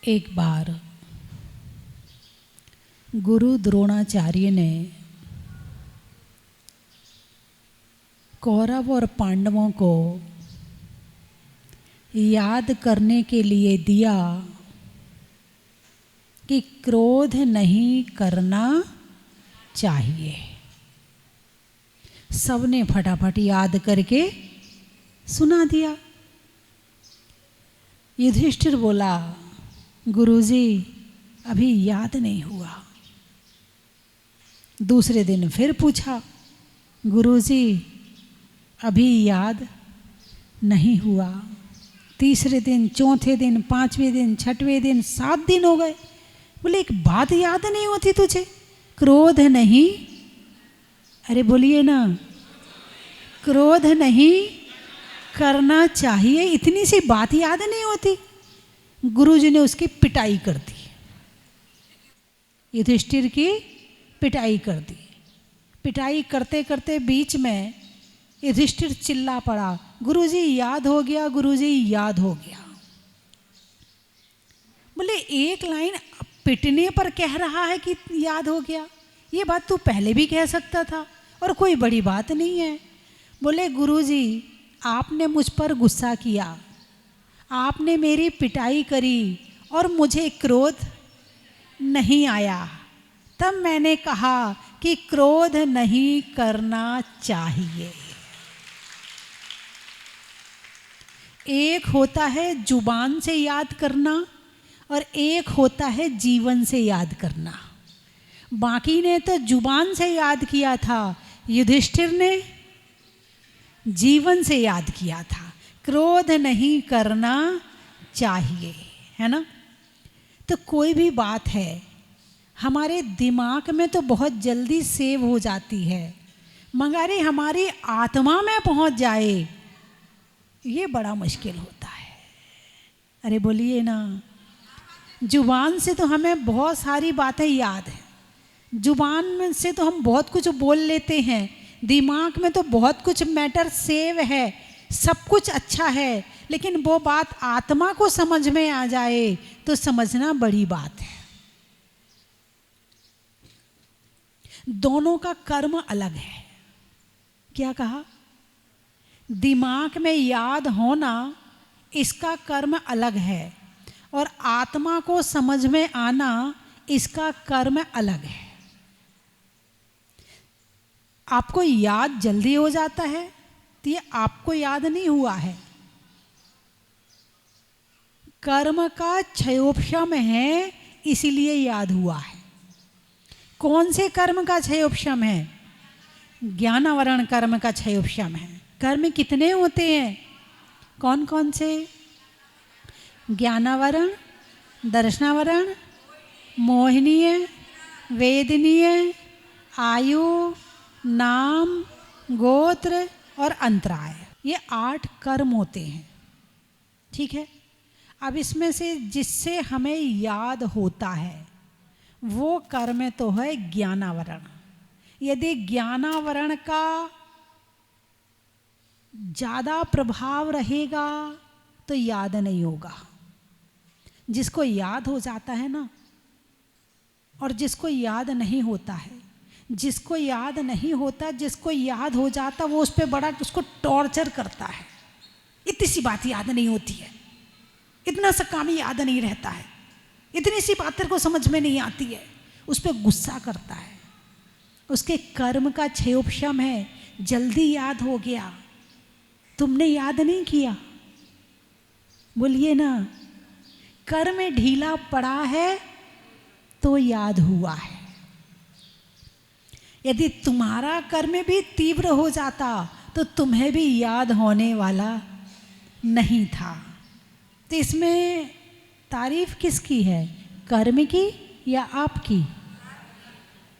एक बार गुरु द्रोणाचार्य ने कौरव और पांडवों को याद करने के लिए दिया कि क्रोध नहीं करना चाहिए। सबने फटाफट याद करके सुना दिया। युधिष्ठिर बोला, गुरुजी अभी याद नहीं हुआ। दूसरे दिन फिर पूछा, गुरुजी अभी याद नहीं हुआ। तीसरे दिन, चौथे दिन, पांचवें दिन, छठवें दिन, 7 दिन हो गए। बोले एक बात याद नहीं होती तुझे? क्रोध नहीं, अरे बोलिए ना, क्रोध नहीं करना चाहिए, इतनी सी बात याद नहीं होती। गुरुजी ने उसकी पिटाई कर दी, युधिष्ठिर की पिटाई कर दी। पिटाई करते करते बीच में युधिष्ठिर चिल्ला पड़ा, गुरुजी याद हो गया, गुरुजी याद हो गया। बोले एक लाइन पिटने पर कह रहा है कि याद हो गया, ये बात तू पहले भी कह सकता था और कोई बड़ी बात नहीं है। बोले गुरुजी आपने मुझ पर गुस्सा किया, आपने मेरी पिटाई करी और मुझे क्रोध नहीं आया, तब मैंने कहा कि क्रोध नहीं करना चाहिए। एक होता है जुबान से याद करना और एक होता है जीवन से याद करना। बाकी ने तो जुबान से याद किया था, युधिष्ठिर ने जीवन से याद किया था। क्रोध नहीं करना चाहिए, है ना। तो कोई भी बात है हमारे दिमाग में तो बहुत जल्दी सेव हो जाती है, मगर ये हमारी आत्मा में पहुंच जाए ये बड़ा मुश्किल होता है। अरे बोलिए ना, जुबान से तो हमें बहुत सारी बातें याद है, जुबान में से तो हम बहुत कुछ बोल लेते हैं, दिमाग में तो बहुत कुछ मैटर सेव है, सब कुछ अच्छा है, लेकिन वो बात आत्मा को समझ में आ जाए तो समझना बड़ी बात है। दोनों का कर्म अलग है। क्या कहा? दिमाग में याद होना इसका कर्म अलग है और आत्मा को समझ में आना इसका कर्म अलग है। आपको याद जल्दी हो जाता है तो ये आपको याद नहीं हुआ है, कर्म का क्षयोपशम है, इसीलिए याद हुआ है। कौन से कर्म का क्षयोपशम है? ज्ञानावरण कर्म का क्षयोपशम है। कर्म कितने होते हैं? कौन कौन से? ज्ञानावरण, दर्शनावरण, मोहिनीय, वेदनीय, आयु, नाम, गोत्र और अंतराय, ये 8 कर्म होते हैं। ठीक है। अब इसमें से जिससे हमें याद होता है वो कर्म तो है ज्ञानावरण। यदि ज्ञानावरण का ज़्यादा प्रभाव रहेगा तो याद नहीं होगा। जिसको याद हो जाता है ना, और जिसको याद नहीं होता है, जिसको याद नहीं होता, जिसको याद हो जाता वो उस पर बड़ा उसको टॉर्चर करता है। इतनी सी बात याद नहीं होती है, इतना सा काम याद नहीं रहता है, इतनी सी बातें को समझ में नहीं आती है, उस पर गुस्सा करता है। उसके कर्म का क्षयोपशम है, जल्दी याद हो गया, तुमने याद नहीं किया। बोलिए ना, कर्म ढीला पड़ा है तो याद हुआ है। यदि तुम्हारा कर्म भी तीव्र हो जाता तो तुम्हें भी याद होने वाला नहीं था। तो इसमें तारीफ किसकी है? कर्म की या आपकी?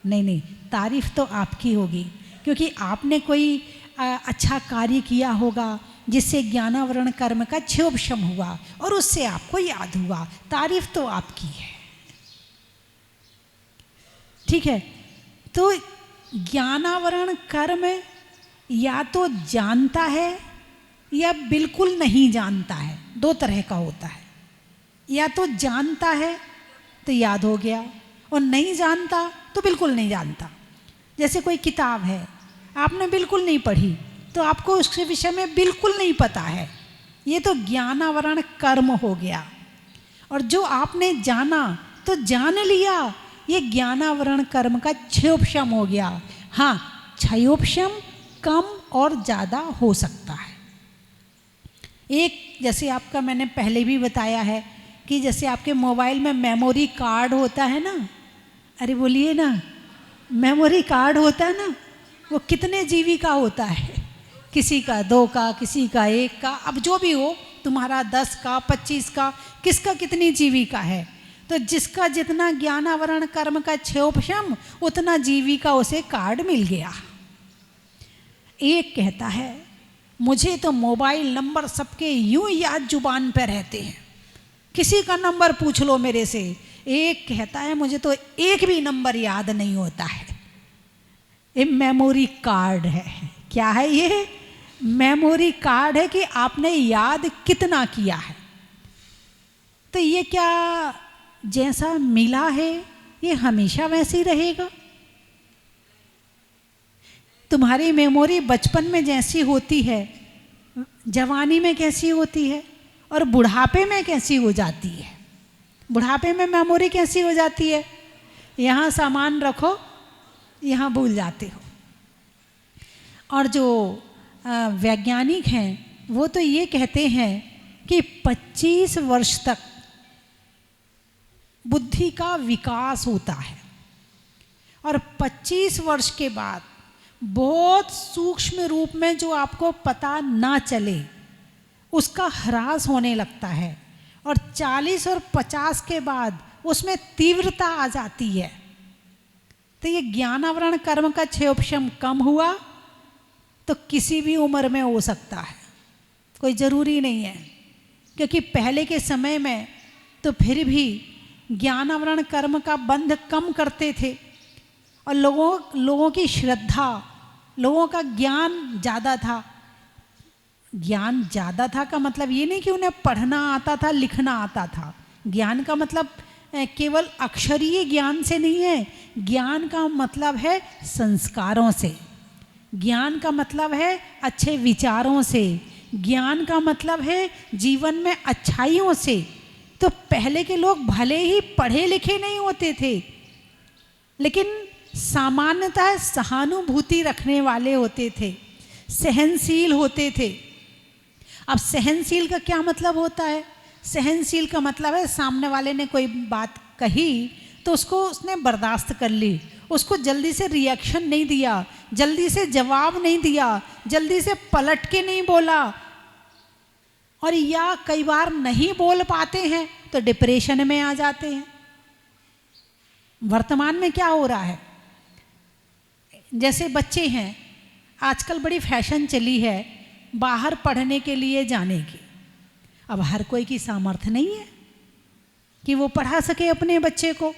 नहीं नहीं, तारीफ तो आपकी होगी, क्योंकि आपने कोई अच्छा कार्य किया होगा जिससे ज्ञानावरण कर्म का क्षयोपशम हुआ और उससे आपको याद हुआ। तारीफ तो आपकी है। ठीक है। तो ज्ञानावरण कर्म या तो जानता है या बिल्कुल नहीं जानता है, 2 तरह का होता है। या तो जानता है तो याद हो गया, और नहीं जानता तो बिल्कुल नहीं जानता। जैसे कोई किताब है, आपने बिल्कुल नहीं पढ़ी तो आपको उसके विषय में बिल्कुल नहीं पता है, ये तो ज्ञानावरण कर्म हो गया। और जो आपने जाना तो जान लिया, ये ज्ञानावरण कर्म का क्षयोपशम हो गया। हाँ, क्षयोपशम कम और ज़्यादा हो सकता है। एक जैसे आपका मैंने पहले भी बताया है कि जैसे आपके मोबाइल में मेमोरी कार्ड होता है ना, अरे बोलिए ना, मेमोरी कार्ड होता है ना, वो कितने जीबी का होता है? किसी का 2 का, किसी का 1 का, अब जो भी हो, तुम्हारा 10 का, 25 का, किसका कितनी जीबी का है। तो जिसका जितना ज्ञानावरण कर्म का क्षयोपशम, उतना जीवी का उसे कार्ड मिल गया। एक कहता है मुझे तो मोबाइल नंबर सबके यूं याद जुबान पर रहते हैं, किसी का नंबर पूछ लो मेरे से। एक कहता है मुझे तो एक भी नंबर याद नहीं होता है। ये मेमोरी कार्ड है। क्या है ये? मेमोरी कार्ड है कि आपने याद कितना किया है। तो ये क्या जैसा मिला है ये हमेशा वैसे ही रहेगा? तुम्हारी मेमोरी बचपन में जैसी होती है, जवानी में कैसी होती है, और बुढ़ापे में कैसी हो जाती है? बुढ़ापे में मेमोरी कैसी हो जाती है? यहाँ सामान रखो, यहाँ भूल जाते हो। और जो वैज्ञानिक हैं वो तो ये कहते हैं कि 25 वर्ष तक बुद्धि का विकास होता है, और 25 वर्ष के बाद बहुत सूक्ष्म रूप में जो आपको पता ना चले उसका ह्रास होने लगता है, और 40 और 50 के बाद उसमें तीव्रता आ जाती है। तो ये ज्ञानावरण कर्म का क्षयोपशम कम हुआ तो किसी भी उम्र में हो सकता है, कोई ज़रूरी नहीं है। क्योंकि पहले के समय में तो फिर भी ज्ञानावरण कर्म का बंध कम करते थे, और लोगों की श्रद्धा, लोगों का ज्ञान ज़्यादा था। ज्ञान ज़्यादा था का मतलब ये नहीं कि उन्हें पढ़ना आता था, लिखना आता था। ज्ञान का मतलब केवल अक्षरीय ज्ञान से नहीं है, ज्ञान का मतलब है संस्कारों से, ज्ञान का मतलब है अच्छे विचारों से, ज्ञान का मतलब है जीवन में अच्छाइयों से। तो पहले के लोग भले ही पढ़े लिखे नहीं होते थे, लेकिन सामान्यतः सहानुभूति रखने वाले होते थे, सहनशील होते थे। अब सहनशील का क्या मतलब होता है? सहनशील का मतलब है सामने वाले ने कोई बात कही तो उसको उसने बर्दाश्त कर ली, उसको जल्दी से रिएक्शन नहीं दिया, जल्दी से जवाब नहीं दिया, जल्दी से पलट के नहीं बोला। और या कई बार नहीं बोल पाते हैं तो डिप्रेशन में आ जाते हैं। वर्तमान में क्या हो रहा है, जैसे बच्चे हैं, आजकल बड़ी फैशन चली है बाहर पढ़ने के लिए जाने की। अब हर कोई की सामर्थ्य नहीं है कि वो पढ़ा सके अपने बच्चे को,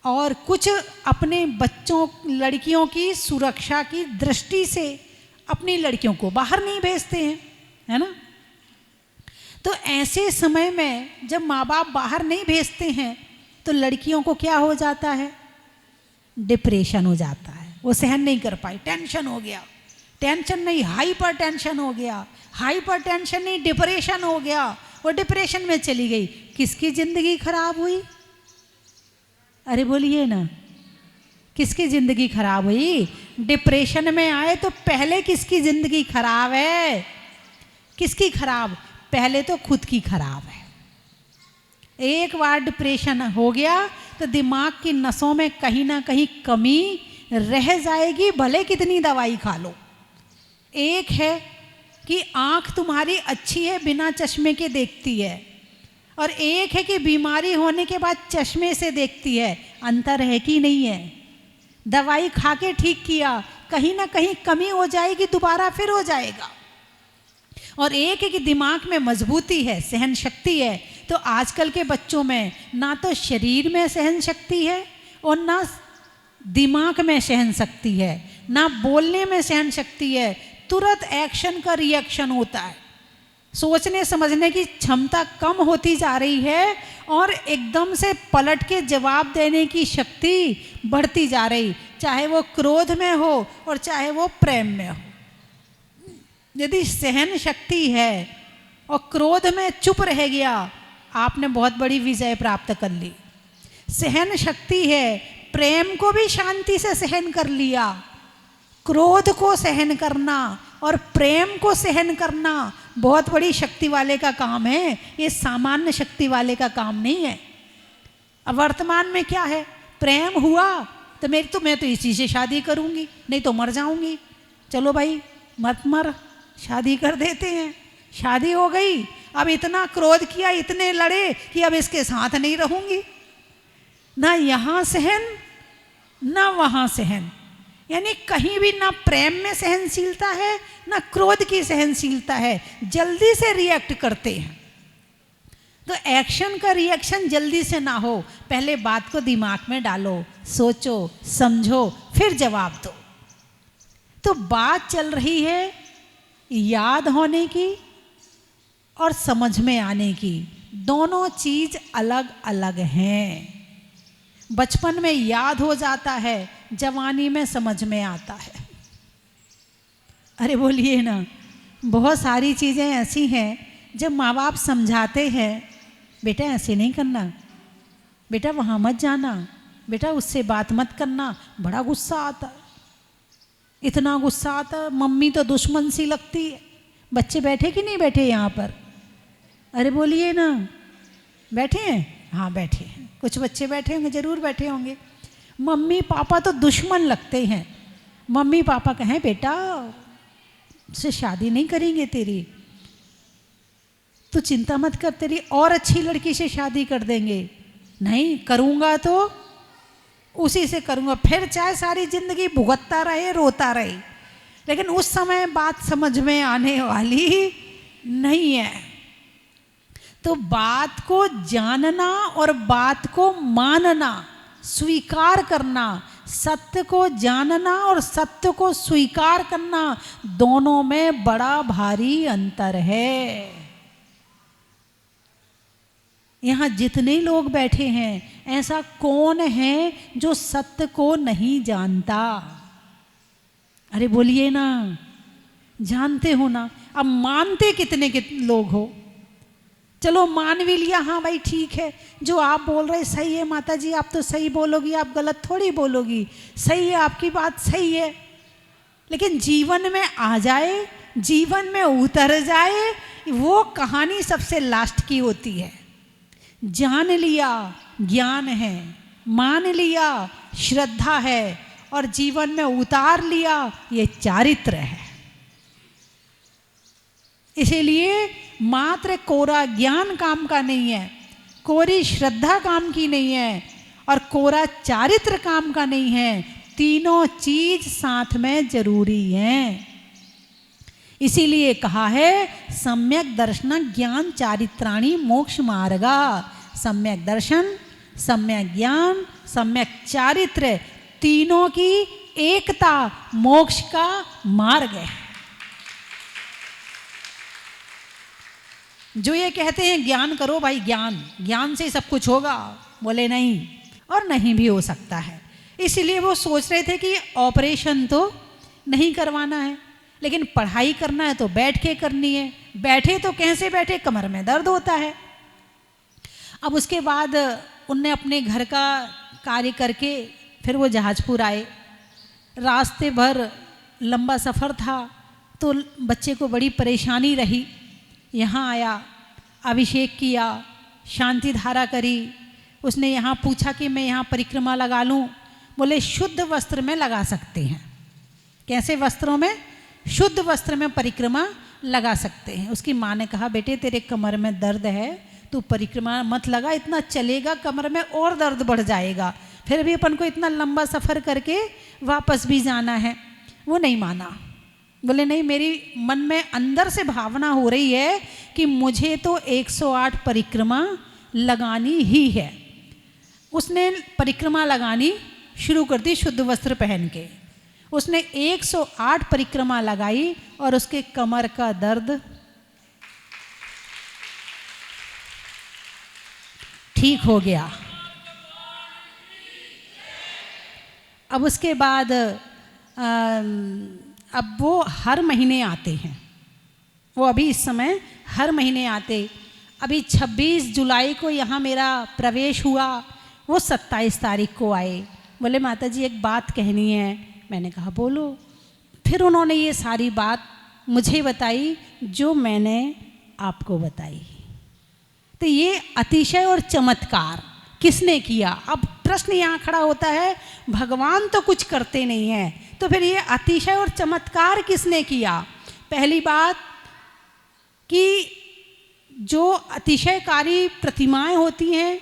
और कुछ अपने बच्चों, लड़कियों की सुरक्षा की दृष्टि से अपनी लड़कियों को बाहर नहीं भेजते हैं, है ना। तो ऐसे समय में जब माँ बाप बाहर नहीं भेजते हैं तो लड़कियों को क्या हो जाता है? डिप्रेशन हो जाता है। वो सहन नहीं कर पाई, टेंशन हो गया, टेंशन नहीं हाइपर टेंशन हो गया, हाइपर टेंशन नहीं डिप्रेशन हो गया, वो डिप्रेशन में चली गई। किसकी जिंदगी खराब हुई? अरे बोलिए ना, किसकी जिंदगी खराब हुई? डिप्रेशन में आए तो पहले किसकी जिंदगी खराब है? किसकी खराब? पहले तो खुद की खराब है। एक बार डिप्रेशन हो गया तो दिमाग की नसों में कहीं ना कहीं कमी रह जाएगी, भले कितनी दवाई खा लो। एक है कि आँख तुम्हारी अच्छी है, बिना चश्मे के देखती है, और एक है कि बीमारी होने के बाद चश्मे से देखती है। अंतर है कि नहीं है? दवाई खा के ठीक किया, कहीं ना कहीं कमी हो जाएगी, दोबारा फिर हो जाएगा। और एक है कि दिमाग में मजबूती है, सहन शक्ति है। तो आजकल के बच्चों में ना तो शरीर में सहन शक्ति है और ना दिमाग में सहन शक्ति है, ना बोलने में सहन शक्ति है। तुरंत एक्शन का रिएक्शन होता है। सोचने समझने की क्षमता कम होती जा रही है और एकदम से पलट के जवाब देने की शक्ति बढ़ती जा रही, चाहे वो क्रोध में हो और चाहे वो प्रेम में हो। यदि सहन शक्ति है और क्रोध में चुप रह गया, आपने बहुत बड़ी विजय प्राप्त कर ली। सहन शक्ति है, प्रेम को भी शांति से सहन कर लिया, क्रोध को सहन करना और प्रेम को सहन करना बहुत बड़ी शक्ति वाले का काम है, ये सामान्य शक्ति वाले का काम नहीं है। अब वर्तमान में क्या है, प्रेम हुआ तो मैं तो इसी से शादी करूंगी, नहीं तो मर जाऊंगी। चलो भाई मत मर, शादी कर देते हैं। शादी हो गई, अब इतना क्रोध किया, इतने लड़े कि अब इसके साथ नहीं रहूंगी। ना यहाँ सहन ना वहाँ सहन, यानी कहीं भी ना प्रेम में सहनशीलता है ना क्रोध की सहनशीलता है, जल्दी से रिएक्ट करते हैं। तो एक्शन का रिएक्शन जल्दी से ना हो, पहले बात को दिमाग में डालो, सोचो समझो फिर जवाब दो। तो बात चल रही है याद होने की और समझ में आने की, दोनों चीज अलग अलग हैं। बचपन में याद हो जाता है, जवानी में समझ में आता है। अरे बोलिए ना, बहुत सारी चीज़ें ऐसी हैं जब माँ बाप समझाते हैं, बेटा ऐसे नहीं करना, बेटा वहाँ मत जाना, बेटा उससे बात मत करना, बड़ा गुस्सा आता है, इतना गुस्सा आता है, मम्मी तो दुश्मन सी लगती है। बच्चे बैठे कि नहीं बैठे यहाँ पर? अरे बोलिए ना, बैठे हैं? हाँ बैठे हैं, कुछ बच्चे बैठे होंगे, जरूर बैठे होंगे। मम्मी पापा तो दुश्मन लगते हैं। मम्मी पापा कहें बेटा से शादी नहीं करेंगे तेरी, तो चिंता मत कर, तेरी और अच्छी लड़की से शादी कर देंगे। नहीं करूँगा तो उसी से करूँगा, फिर चाहे सारी जिंदगी भुगतता रहे रोता रहे, लेकिन उस समय बात समझ में आने वाली नहीं है। तो बात को जानना और बात को मानना, स्वीकार करना, सत्य को जानना और सत्य को स्वीकार करना, दोनों में बड़ा भारी अंतर है। यहाँ जितने लोग बैठे हैं, ऐसा कौन है जो सत्य को नहीं जानता? अरे बोलिए ना, जानते हो ना। अब मानते कितने लोग हो? चलो मान भी लिया, हाँ भाई ठीक है, जो आप बोल रहे सही है माता जी, आप तो सही बोलोगी, आप गलत थोड़ी बोलोगी, सही है आपकी बात सही है। लेकिन जीवन में आ जाए, जीवन में उतर जाए, वो कहानी सबसे लास्ट की होती है। जान लिया ज्ञान है, मान लिया श्रद्धा है, और जीवन में उतार लिया ये चारित्र है। इसीलिए मात्र कोरा ज्ञान काम का नहीं है, कोरी श्रद्धा काम की नहीं है, और कोरा चारित्र काम का नहीं है। तीनों चीज साथ में जरूरी हैं। इसीलिए कहा है सम्यक दर्शन ज्ञान चारित्राणि मोक्ष मार्गा। सम्यक दर्शन, सम्यक ज्ञान, सम्यक चारित्र, तीनों की एकता मोक्ष का मार्ग है। जो ये कहते हैं ज्ञान करो भाई, ज्ञान से सब कुछ होगा, बोले नहीं, और नहीं भी हो सकता है। इसीलिए वो सोच रहे थे कि ऑपरेशन तो नहीं करवाना है, लेकिन पढ़ाई करना है तो बैठ के करनी है। बैठे तो कैसे बैठे, कमर में दर्द होता है। अब उसके बाद उनने अपने घर का कार्य करके फिर वो जहाजपुर आए। रास्ते भर लंबा सफ़र था तो बच्चे को बड़ी परेशानी रही। यहाँ आया, अभिषेक किया, शांति धारा करी। उसने यहाँ पूछा कि मैं यहाँ परिक्रमा लगा लूँ। बोले शुद्ध वस्त्र में लगा सकते हैं। कैसे वस्त्रों में? शुद्ध वस्त्र में परिक्रमा लगा सकते हैं। उसकी माँ ने कहा बेटे तेरे कमर में दर्द है, तू परिक्रमा मत लगा, इतना चलेगा कमर में और दर्द बढ़ जाएगा, फिर भी अपन को इतना लंबा सफ़र करके वापस भी जाना है। वो नहीं माना। बोले नहीं, मेरी मन में अंदर से भावना हो रही है कि मुझे तो 108 परिक्रमा लगानी ही है। उसने परिक्रमा लगानी शुरू कर दी शुद्ध वस्त्र पहन के। उसने 108 परिक्रमा लगाई और उसके कमर का दर्द ठीक हो गया। अब उसके बाद अब वो हर महीने आते हैं, वो अभी इस समय हर महीने आते। अभी 26 जुलाई को यहाँ मेरा प्रवेश हुआ, वो 27 तारीख को आए। बोले माता जी एक बात कहनी है। मैंने कहा बोलो। फिर उन्होंने ये सारी बात मुझे बताई जो मैंने आपको बताई। तो ये अतिशय और चमत्कार किसने किया? अब प्रश्न यहाँ खड़ा होता है, भगवान तो कुछ करते नहीं हैं, तो फिर ये अतिशय और चमत्कार किसने किया? पहली बात कि जो अतिशयकारी प्रतिमाएं होती हैं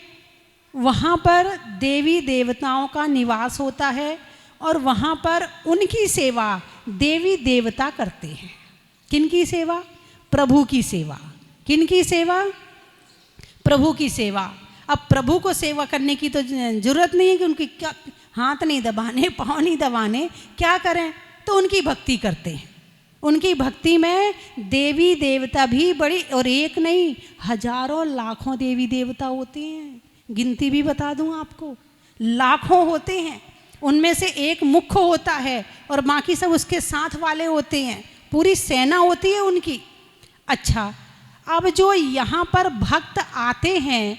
वहाँ पर देवी देवताओं का निवास होता है और वहाँ पर उनकी सेवा देवी देवता करते हैं। किनकी सेवा? प्रभु की सेवा। किनकी सेवा? प्रभु की सेवा। अब प्रभु को सेवा करने की तो जरूरत नहीं है कि उनकी क्या हाथ नहीं दबाने, पाँव नहीं दबाने, क्या करें? तो उनकी भक्ति करते हैं। उनकी भक्ति में देवी देवता भी बड़ी, और एक नहीं हजारों लाखों देवी देवता होते हैं। गिनती भी बता दूं आपको, लाखों होते हैं। उनमें से एक मुख्य होता है और बाकी सब उसके साथ वाले होते हैं, पूरी सेना होती है उनकी। अच्छा, अब जो यहाँ पर भक्त आते हैं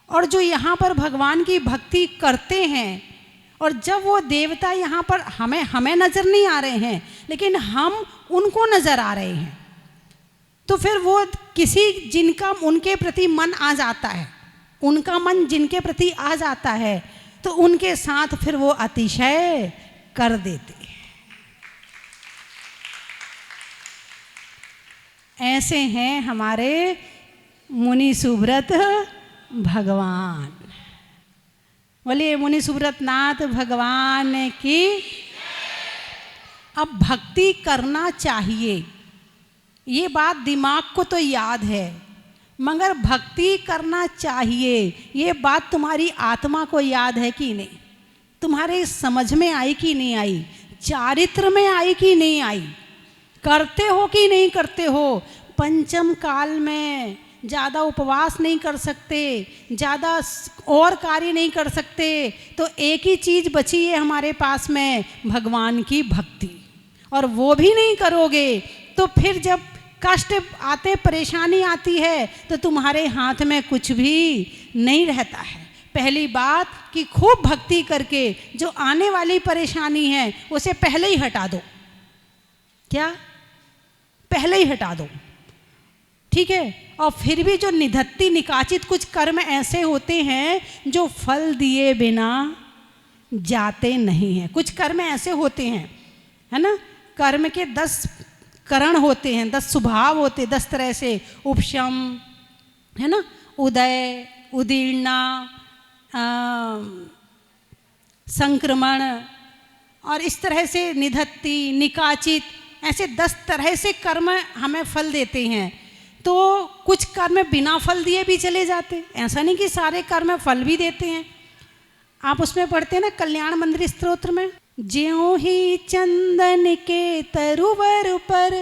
और जो यहाँ पर भगवान की भक्ति करते हैं, और जब वो देवता यहाँ पर हमें नज़र नहीं आ रहे हैं लेकिन हम उनको नज़र आ रहे हैं, तो फिर वो किसी जिनका उनके प्रति मन आ जाता है, उनका मन जिनके प्रति आ जाता है, तो उनके साथ फिर वो अतिशय कर देते हैं। ऐसे हैं हमारे मुनि सुव्रत भगवान। बोलिए मुनि सुव्रत नाथ भगवान की। अब भक्ति करना चाहिए, ये बात दिमाग को तो याद है, मगर भक्ति करना चाहिए ये बात तुम्हारी आत्मा को याद है कि नहीं? तुम्हारे समझ में आई कि नहीं आई? चारित्र में आई कि नहीं आई? करते हो कि नहीं करते हो? पंचम काल में ज़्यादा उपवास नहीं कर सकते, ज़्यादा और कार्य नहीं कर सकते, तो एक ही चीज़ बची है हमारे पास में, भगवान की भक्ति। और वो भी नहीं करोगे तो फिर जब कष्ट आते, परेशानी आती है, तो तुम्हारे हाथ में कुछ भी नहीं रहता है। पहली बात कि खूब भक्ति करके जो आने वाली परेशानी है उसे पहले ही हटा दो। क्या? पहले ही हटा दो, ठीक है। और फिर भी जो निधत्ती निकाचित कुछ कर्म ऐसे होते हैं जो फल दिए बिना जाते नहीं हैं। कुछ कर्म ऐसे होते हैं, है ना, कर्म के 10 करण होते हैं, 10 स्वभाव होते, 10 तरह से, उपशम, है ना, उदय, उदीर्णा, संक्रमण, और इस तरह से निधत्ती, निकाचित, ऐसे 10 तरह से कर्म हमें फल देते हैं। तो कुछ कर्म बिना फल दिए भी चले जाते, ऐसा नहीं कि सारे कर्म फल भी देते हैं। आप उसमें पढ़ते हैं ना कल्याण मंदिर स्तोत्र में, ज्यों ही चंदन के तरुवर पर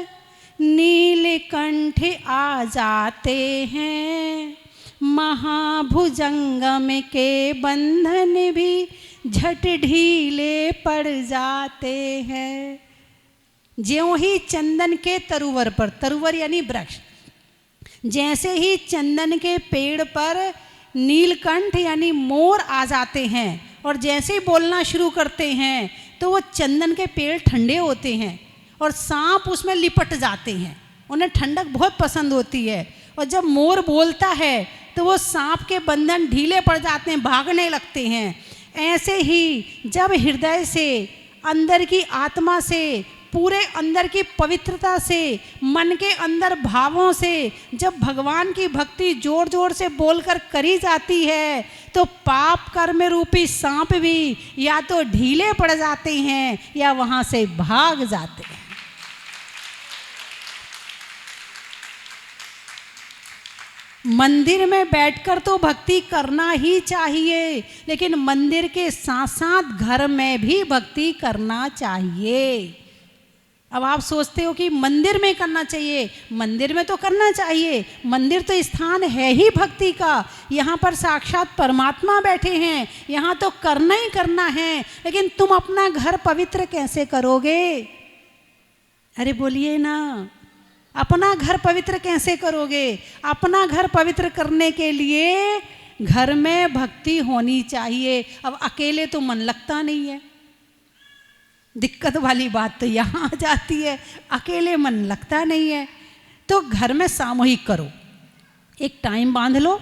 नीलकंठ आ जाते हैं, महाभुजंगम के बंधन भी झट ढीले पड़ जाते हैं। ज्यों ही चंदन के तरुवर पर, तरुवर यानी वृक्ष, जैसे ही चंदन के पेड़ पर नीलकंठ यानी मोर आ जाते हैं और जैसे ही बोलना शुरू करते हैं तो वो चंदन के पेड़ ठंडे होते हैं और सांप उसमें लिपट जाते हैं। उन्हें ठंडक बहुत पसंद होती है, और जब मोर बोलता है तो वो सांप के बंधन ढीले पड़ जाते हैं, भागने लगते हैं। ऐसे ही जब हृदय से, अंदर की आत्मा से, पूरे अंदर की पवित्रता से, मन के अंदर भावों से जब भगवान की भक्ति जोर जोर से बोलकर करी जाती है, तो पाप कर्म रूपी सांप भी या तो ढीले पड़ जाते हैं या वहां से भाग जाते हैं। मंदिर में बैठकर तो भक्ति करना ही चाहिए, लेकिन मंदिर के साथ साथ घर में भी भक्ति करना चाहिए। अब आप सोचते हो कि मंदिर में करना चाहिए, मंदिर में तो करना चाहिए, मंदिर तो स्थान है ही भक्ति का, यहाँ पर साक्षात परमात्मा बैठे हैं, यहाँ तो करना ही करना है, लेकिन तुम अपना घर पवित्र कैसे करोगे? अरे बोलिए ना, अपना घर पवित्र कैसे करोगे? अपना घर पवित्र करने के लिए घर में भक्ति होनी चाहिए। अब अकेले तो मन लगता नहीं है, दिक्कत वाली बात तो यहाँ आ जाती है, अकेले मन लगता नहीं है। तो घर में सामूहिक करो, एक टाइम बांध लो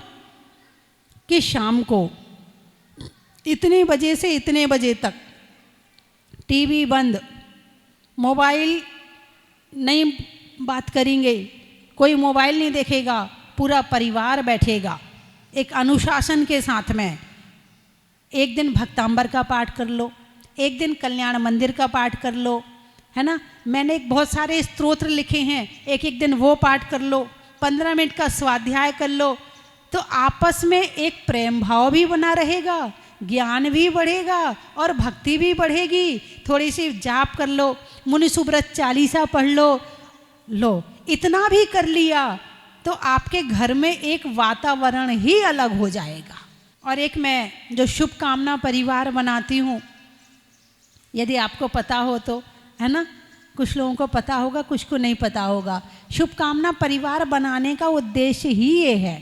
कि शाम को इतने बजे से इतने बजे तक टीवी बंद, मोबाइल नहीं बात करेंगे, कोई मोबाइल नहीं देखेगा, पूरा परिवार बैठेगा एक अनुशासन के साथ में। एक दिन भक्तांबर का पाठ कर लो, एक दिन कल्याण मंदिर का पाठ कर लो, है ना। मैंने बहुत सारे स्तोत्र लिखे हैं, एक एक दिन वो पाठ कर लो, 15 मिनट का स्वाध्याय कर लो, तो आपस में एक प्रेम भाव भी बना रहेगा, ज्ञान भी बढ़ेगा और भक्ति भी बढ़ेगी। थोड़ी सी जाप कर लो, मुनि सुब्रत चालीसा पढ़ लो, इतना भी कर लिया तो आपके घर में एक वातावरण ही अलग हो जाएगा। और एक मैं जो शुभकामना परिवार बनाती हूँ, यदि आपको पता हो तो, है ना, कुछ लोगों को पता होगा, कुछ को नहीं पता होगा। शुभकामना परिवार बनाने का उद्देश्य ही ये है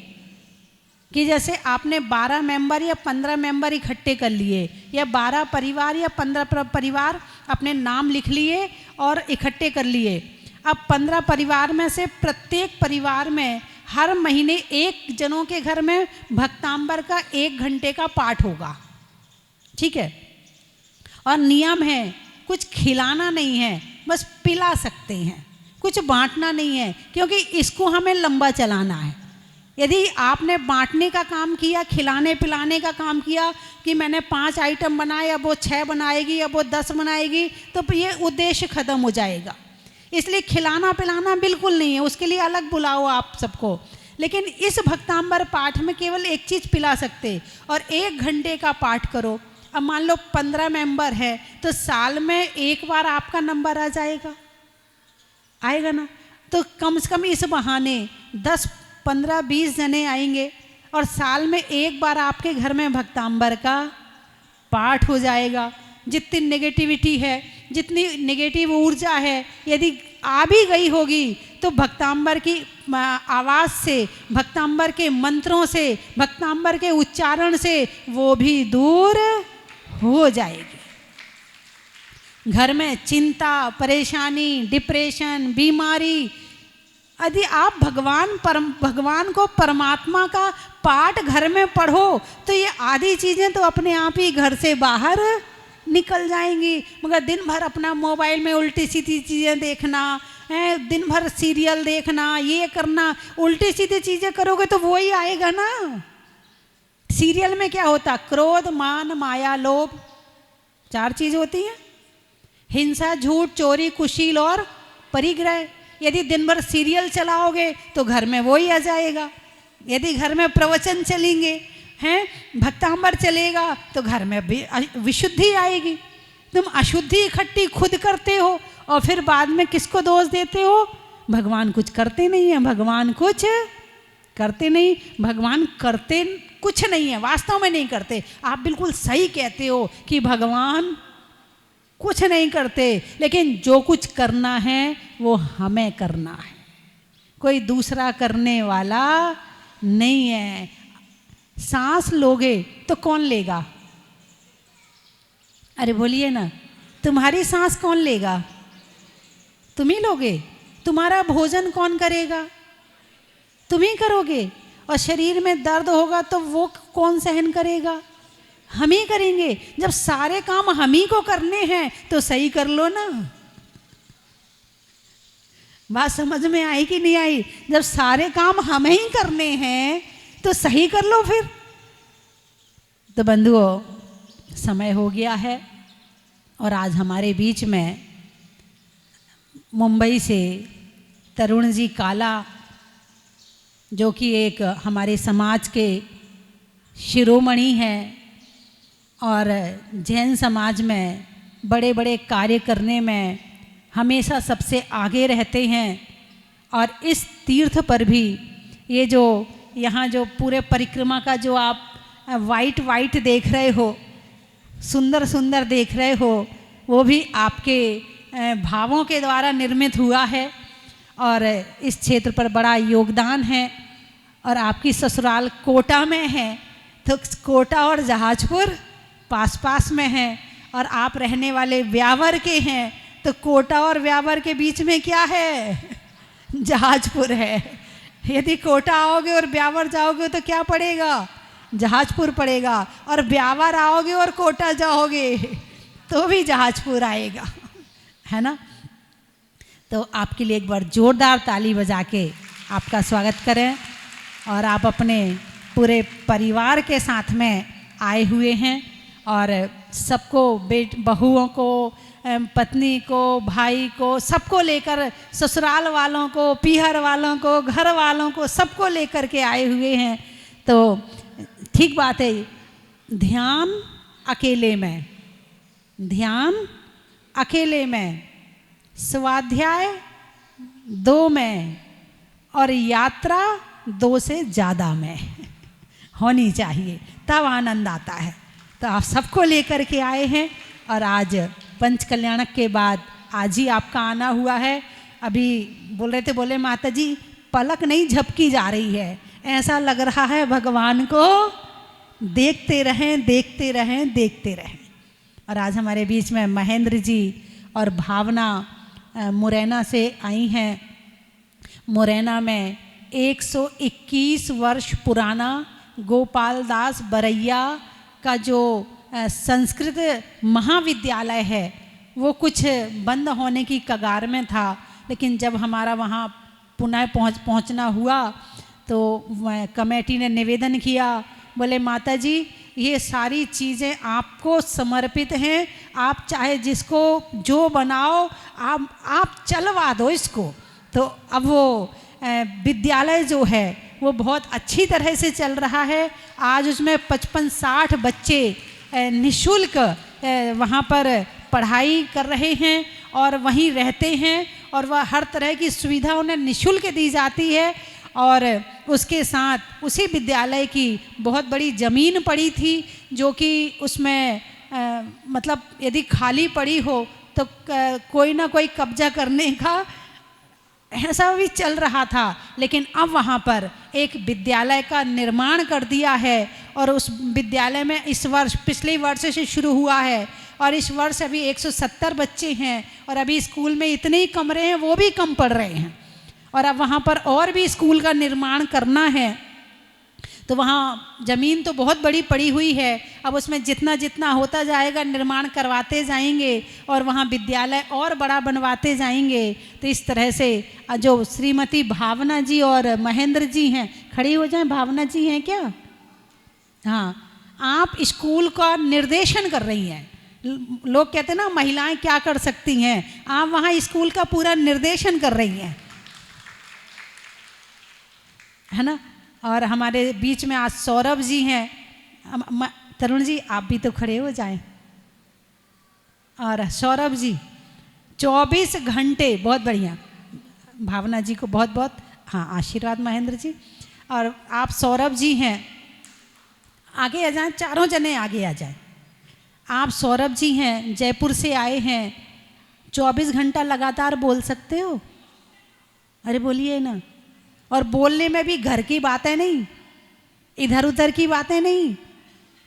कि जैसे आपने 12 मेंबर या 15 मेंबर इकट्ठे कर लिए, या 12 परिवार या 15 परिवार अपने नाम लिख लिए और इकट्ठे कर लिए। अब 15 परिवार में से प्रत्येक परिवार में हर महीने एक जनों के घर में भक्तांबर का 1 घंटे का पाठ होगा, ठीक है। और नियम है, कुछ खिलाना नहीं है, बस पिला सकते हैं, कुछ बांटना नहीं है, क्योंकि इसको हमें लंबा चलाना है। यदि आपने बांटने का काम किया, खिलाने पिलाने का काम किया कि मैंने 5 आइटम बनाए, अब वो 6 बनाएगी, अब वो 10 बनाएगी, तो ये उद्देश्य खत्म हो जाएगा। इसलिए खिलाना पिलाना बिल्कुल नहीं है, उसके लिए अलग बुलाओ आप सबको। लेकिन इस भक्तांबर पाठ में केवल एक चीज़ पिला सकते, और 1 घंटे का पाठ करो। अब मान लो 15 मेंबर है, तो साल में एक बार आपका नंबर आ जाएगा, आएगा ना। तो कम से कम इस बहाने 10, 15, 20 जने आएंगे, और साल में एक बार आपके घर में भक्तांबर का पाठ हो जाएगा। जितनी नेगेटिविटी है, जितनी नेगेटिव ऊर्जा है, यदि आ भी गई होगी तो भक्तांबर की आवाज़ से, भक्तांबर के मंत्रों से, भक्तांबर के उच्चारण से वो भी दूर हो जाएगी। घर में चिंता, परेशानी, डिप्रेशन, बीमारी, यदि आप भगवान को, परमात्मा का पाठ घर में पढ़ो तो ये आधी चीज़ें तो अपने आप ही घर से बाहर निकल जाएंगी। मगर दिन भर अपना मोबाइल में उल्टी सीधी चीज़ें देखना है, दिन भर सीरियल देखना, ये करना, उल्टी सीधी चीज़ें करोगे तो वो ही आएगा ना। सीरियल में क्या होता? क्रोध, मान, माया, लोभ, 4 चीज़ होती हैं। हिंसा, झूठ, चोरी, कुशील और परिग्रह। यदि दिन भर सीरियल चलाओगे तो घर में वो ही आ जाएगा। यदि घर में प्रवचन चलेंगे हैं, भक्तांबर चलेगा, तो घर में भी विशुद्धि आएगी। तुम अशुद्धि इकट्ठी खुद करते हो और फिर बाद में किसको दोष देते हो? भगवान कुछ करते नहीं है, भगवान कुछ करते नहीं, भगवान करते कुछ नहीं है, वास्तव में नहीं करते। आप बिल्कुल सही कहते हो कि भगवान कुछ नहीं करते, लेकिन जो कुछ करना है वो हमें करना है, कोई दूसरा करने वाला नहीं है। सांस लोगे तो कौन लेगा? अरे बोलिए ना, तुम्हारी सांस कौन लेगा? तुम ही लोगे। तुम्हारा भोजन कौन करेगा? तुम ही करोगे। और शरीर में दर्द होगा तो वो कौन सहन करेगा? हम ही करेंगे। जब सारे काम हम ही को करने हैं तो सही कर लो ना। बात समझ में आई कि नहीं आई? जब सारे काम हमें ही करने हैं तो सही कर लो फिर। तो बंधुओं, समय हो गया है और आज हमारे बीच में मुंबई से तरुण जी काला, जो कि एक हमारे समाज के शिरोमणि हैं और जैन समाज में बड़े बड़े कार्य करने में हमेशा सबसे आगे रहते हैं। और इस तीर्थ पर भी ये जो यहाँ जो पूरे परिक्रमा का जो आप वाइट वाइट देख रहे हो, सुंदर सुंदर देख रहे हो, वो भी आपके भावों के द्वारा निर्मित हुआ है। और इस क्षेत्र पर बड़ा योगदान है। और आपकी ससुराल कोटा में है, तो कोटा और जहाजपुर पास पास में है। और आप रहने वाले ब्यावर के हैं, तो कोटा और ब्यावर के बीच में क्या है? जहाजपुर है। यदि कोटा आओगे और ब्यावर जाओगे तो क्या पड़ेगा? जहाजपुर पड़ेगा। और ब्यावर आओगे और कोटा जाओगे तो भी जहाजपुर आएगा, है ना। तो आपके लिए एक बार जोरदार ताली बजा के आपका स्वागत करें। और आप अपने पूरे परिवार के साथ में आए हुए हैं और सबको, बहुओं को, पत्नी को, भाई को, सबको लेकर, ससुराल वालों को, पीहर वालों को, घर वालों को, सबको लेकर के आए हुए हैं। तो ठीक बात है, ध्यान अकेले में, ध्यान अकेले में, स्वाध्याय 2 में और यात्रा 2 से ज़्यादा में होनी चाहिए, तब आनंद आता है। तो आप सबको लेकर के आए हैं। और आज पंच कल्याणक के बाद आज ही आपका आना हुआ है। अभी बोल रहे थे, बोले माता जी पलक नहीं झपकी जा रही है, ऐसा लग रहा है भगवान को देखते रहें, देखते रहें, देखते रहें। और आज हमारे बीच में महेंद्र जी और भावना मुरैना से आई हैं। मुरैना में 121 वर्ष पुराना गोपाल दास बरैया का जो संस्कृत महाविद्यालय है वो कुछ बंद होने की कगार में था। लेकिन जब हमारा वहाँ पुनः पहुँचना हुआ तो कमेटी ने निवेदन किया, बोले माता जी ये सारी चीज़ें आपको समर्पित हैं, आप चाहे जिसको जो बनाओ, आप चलवा दो इसको। तो अब वो विद्यालय जो है वो बहुत अच्छी तरह से चल रहा है। आज उसमें 55-60 बच्चे निःशुल्क वहाँ पर पढ़ाई कर रहे हैं और वहीं रहते हैं और वह हर तरह की सुविधा उन्हें निःशुल्क दी जाती है। और उसके साथ उसी विद्यालय की बहुत बड़ी ज़मीन पड़ी थी जो कि उसमें मतलब यदि खाली पड़ी हो तो कोई ना कोई कब्जा करने का ऐसा भी चल रहा था। लेकिन अब वहाँ पर एक विद्यालय का निर्माण कर दिया है और उस विद्यालय में इस वर्ष, पिछले वर्ष से शुरू हुआ है और इस वर्ष अभी 170 बच्चे हैं और अभी स्कूल में इतने ही कमरे हैं वो भी कम पड़ रहे हैं। और अब वहाँ पर और भी स्कूल का निर्माण करना है। तो वहाँ ज़मीन तो बहुत बड़ी पड़ी हुई है, अब उसमें जितना जितना होता जाएगा निर्माण करवाते जाएंगे और वहाँ विद्यालय और बड़ा बनवाते जाएंगे। तो इस तरह से जो श्रीमती भावना जी और महेंद्र जी हैं, खड़ी हो जाएं, भावना जी हैं क्या? हाँ, आप स्कूल का निर्देशन कर रही हैं। लोग कहते हैं ना महिलाएं क्या कर सकती हैं, आप वहाँ स्कूल का पूरा निर्देशन कर रही हैं, है ना। और हमारे बीच में आज सौरभ जी हैं। तरुण जी आप भी तो खड़े हो जाएं। और सौरभ जी 24 घंटे, बहुत बढ़िया, भावना जी को बहुत बहुत हाँ आशीर्वाद महेंद्र जी। और आप सौरभ जी हैं, आगे आ जाएं, चारों जने आगे आ जाएं। आप सौरभ जी हैं, जयपुर से आए हैं, 24 घंटा लगातार बोल सकते हो? अरे बोलिए ना। और बोलने में भी घर की बातें नहीं, इधर उधर की बातें नहीं,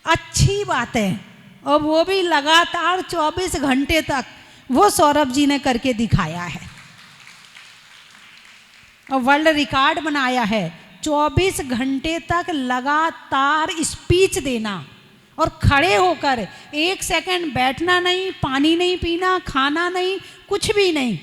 अच्छी बातें, और वो भी लगातार 24 घंटे तक वो सौरभ जी ने करके दिखाया है और वर्ल्ड रिकॉर्ड बनाया है। 24 घंटे तक लगातार स्पीच देना और खड़े होकर 1 सेकंड बैठना नहीं, पानी नहीं पीना, खाना नहीं, कुछ भी नहीं।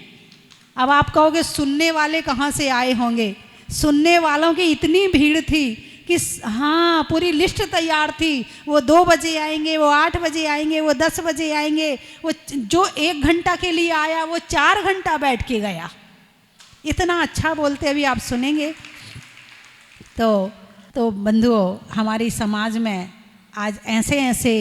अब आप कहोगे सुनने वाले कहाँ से आए होंगे? सुनने वालों की इतनी भीड़ थी कि हाँ पूरी लिस्ट तैयार थी। वो 2 बजे आएंगे, वो 8 बजे आएंगे, वो 10 बजे आएंगे, वो जो 1 घंटा के लिए आया वो 4 घंटा बैठ के गया। इतना अच्छा बोलते अभी आप सुनेंगे। तो बंधुओं, हमारी समाज में आज ऐसे ऐसे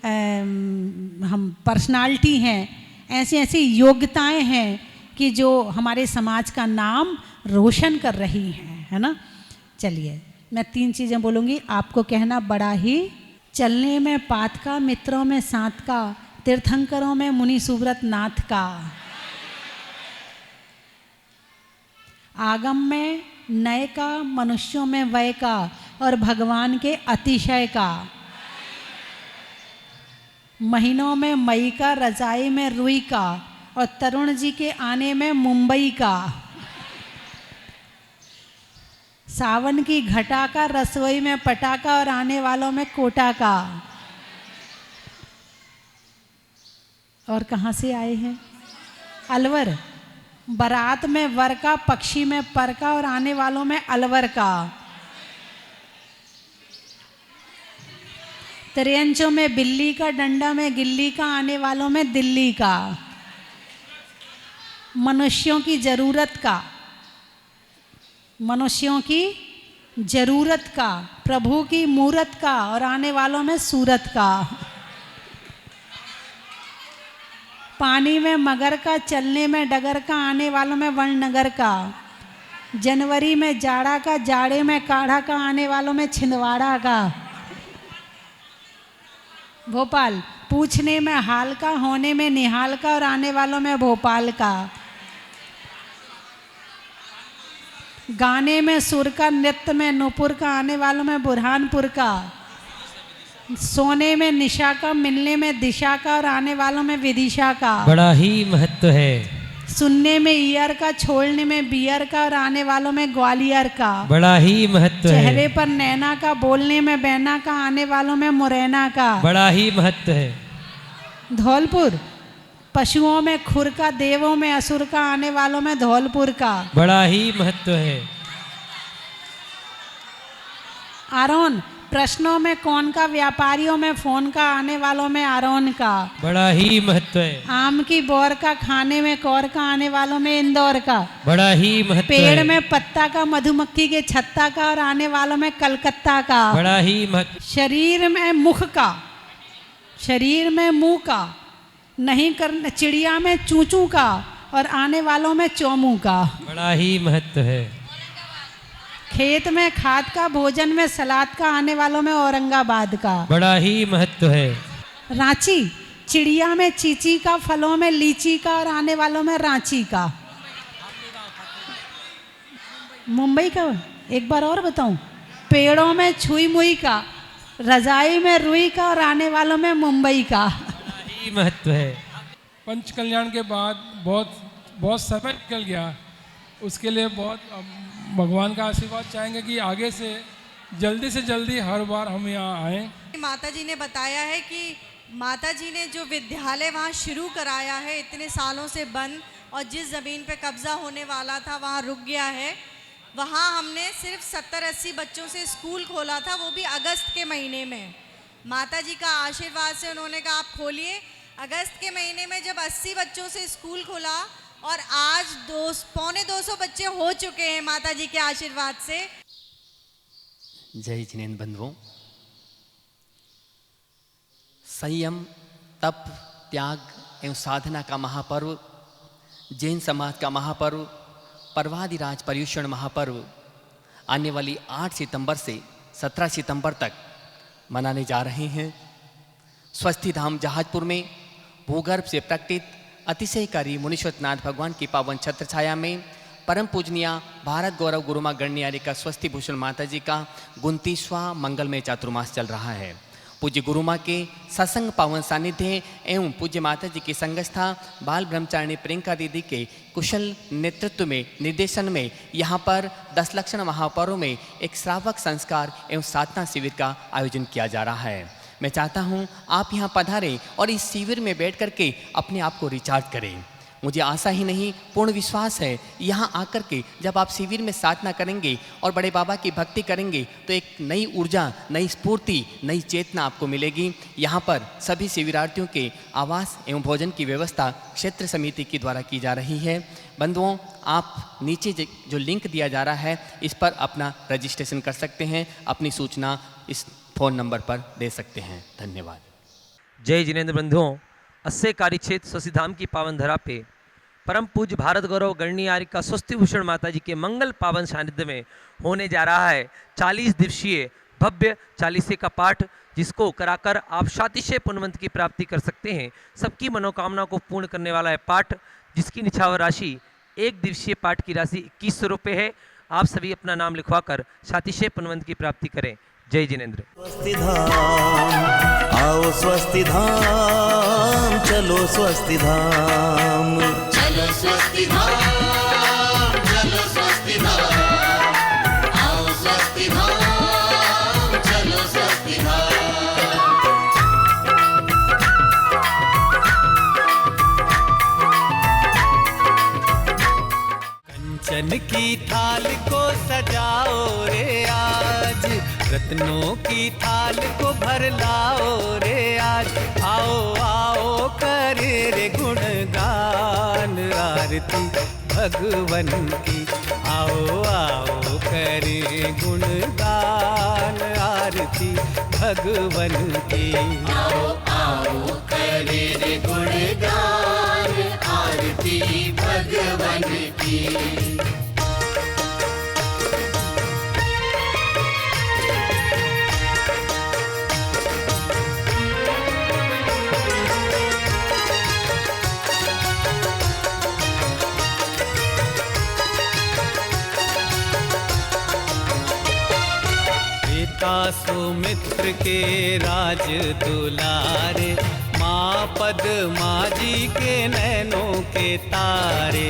हम पर्सनालिटी हैं ऐसी ऐसी योग्यताएं हैं कि जो हमारे समाज का नाम रोशन कर रही हैं, है ना। चलिए मैं 3 चीज़ें बोलूँगी, आपको कहना बड़ा ही। चलने में पात का, मित्रों में साथ का, तीर्थंकरों में मुनि सुव्रत नाथ का, आगम में नय का, मनुष्यों में वय का, और भगवान के अतिशय का, महीनों में मई का, रजाई में रुई का, और तरुण जी के आने में मुंबई का, सावन की घटा का, रसोई में पटाखा, और आने वालों में कोटा का। और कहाँ से आए हैं? अलवर। बारात में वर का, पक्षी में पर का, और आने वालों में अलवर का। त्रियंचों में बिल्ली का, डंडा में गिल्ली का, आने वालों में दिल्ली का। मनुष्यों की जरूरत का, मनुष्यों की जरूरत का, प्रभु की मूरत का, और आने वालों में सूरत का। पानी में मगर का, चलने में डगर का, आने वालों में वननगर का। जनवरी में जाड़ा का, जाड़े में काढ़ा का, आने वालों में छिंदवाड़ा का। भोपाल। पूछने में हाल का, होने में निहाल का, और आने वालों में भोपाल का। गाने में सुर का, नृत्य में नूपुर का, आने वालों में बुरहानपुर का। सोने में निशा का, मिलने में दिशा का, और आने वालों में विदिशा का। बड़ा ही महत्व है। सुनने में ईयर का, छोड़ने में बियर का, और आने वालों में ग्वालियर का। बड़ा ही महत्व है। चेहरे पर नैना का, बोलने में बैना का, आने वालों में मुरैना का। बड़ा ही महत्व है। धौलपुर। पशुओं में खुर का, देवों में असुर का, आने वालों में धौलपुर का। बड़ा ही महत्व है। आरोन। प्रश्नों में कौन का, व्यापारियों में फोन का, आने वालों में आरोन का। बड़ा ही महत्व है। आम की बोर का, खाने में कौर का, आने वालों में इंदौर का। बड़ा ही महत्व है। पेड़ में पत्ता का, मधुमक्खी के छत्ता का, और आने वालों में कलकत्ता का। बड़ा ही महत्व। शरीर में मुख का, शरीर में मुंह का, नहीं करना चिड़िया में चूचू का, और आने वालों में चौमू का। बड़ा ही महत्व है। खेत में खाद का, भोजन में सलाद का, आने वालों में औरंगाबाद का। बड़ा ही महत्व है। रांची। चिड़िया में चीची का, फलों में लीची का, और आने वालों में रांची का। मुंबई का एक बार और बताऊं। पेड़ों में छुई मुई का, रजाई में रुई का, और आने वालों में मुंबई का। बड़ा ही महत्व है। पंच कल्याण के बाद बहुत समय निकल गया, उसके लिए बहुत भगवान का आशीर्वाद चाहेंगे कि आगे से जल्दी हर बार हम यहाँ आएँ। माता जी ने बताया है कि माता जी ने जो विद्यालय वहाँ शुरू कराया है, इतने सालों से बंद, और जिस ज़मीन पे कब्ज़ा होने वाला था वहाँ रुक गया है। वहाँ हमने सिर्फ 70-80 बच्चों से स्कूल खोला था, वो भी अगस्त के महीने में। माता जी का आशीर्वाद से उन्होंने कहा आप खोलिए। अगस्त के महीने में जब 80 बच्चों से स्कूल खोला, और आज 200-250 बच्चे हो चुके हैं माता जी के आशीर्वाद से। जय जिनेन्द्र बंधुओं। संयम, तप, त्याग एवं साधना का महापर्व, जैन समाज का महापर्व, पर्वादिराज पर्युषण महापर्व आने वाली 8 सितंबर से 17 सितंबर तक मनाने जा रहे हैं। स्वस्थि धाम जहाजपुर में भूगर्भ से प्रकटित अतिशयकारी मुनीश्वरनाथ भगवान की पावन छत्र छाया में परम पूजनीय भारत गौरव गुरुमा गणनियारिका स्वस्थि भूषण माता जी का 29वां मंगलमय चातुर्मास चल रहा है। पूज्य गुरुमा के सत्संग पावन सानिध्य एवं पूज्य माता जी की संगस्था बाल ब्रह्मचारिणी प्रियंका दीदी के कुशल नेतृत्व में निर्देशन में यहाँ पर 10 लक्षण महापर्व में एक श्रावक संस्कार एवं साधना शिविर का आयोजन किया जा रहा है। मैं चाहता हूँ आप यहाँ पधारें और इस शिविर में बैठ करके अपने आप को रिचार्ज करें। मुझे आशा ही नहीं पूर्ण विश्वास है यहाँ आकर के जब आप शिविर में साधना करेंगे और बड़े बाबा की भक्ति करेंगे तो एक नई ऊर्जा, नई स्फूर्ति, नई चेतना आपको मिलेगी। यहाँ पर सभी शिविरार्थियों के आवास एवं भोजन की व्यवस्था क्षेत्र समिति के द्वारा की जा रही है। बंधुओं, आप नीचे जो लिंक दिया जा रहा है इस पर अपना रजिस्ट्रेशन कर सकते हैं, अपनी सूचना इस फ़ोन नंबर पर दे सकते हैं। धन्यवाद। जय जिनेन्द्र बंधुओं, अस्सेकारी क्षेत्र स्वस्तिधाम की पावन धरा पे परम पूज्य भारत गौरव गणनीय का स्वस्ति भूषण माता जी के मंगल पावन सानिध्य में होने जा रहा है 40 दिवसीय भव्य चालीसे का पाठ, जिसको कराकर आप शातिशय पुण्यवंत की प्राप्ति कर सकते हैं। सबकी मनोकामना को पूर्ण करने वाला है पाठ, जिसकी निछावर राशि 1 दिवसीय पाठ की राशि 2100 रुपये है। आप सभी अपना नाम लिखवाकर शातिशय पुण्यवंत की प्राप्ति करें। जय जिनेन्द्र। स्वस्ति धाम आओ, स्वस्ति धाम चलो, स्वस्ति धाम चलो स्वस्ति धाम, चलो स्वस्ति धाम, आओ स्वस्ति धाम, चलो स्वस्ति धाम। कंचन की थाल को सजाओ रे आज, रत्नों की थाल को भर लाओ रे आज। आओ आओ करे रे गुणगान आरती भगवन की, आओ आओ करे गुणगान आरती भगवन की। आओ आओ करे रे गुणगान आरती भगवन की। सुमित्र के राज दुलारे, माँ पद्मा जी के नैनों के तारे।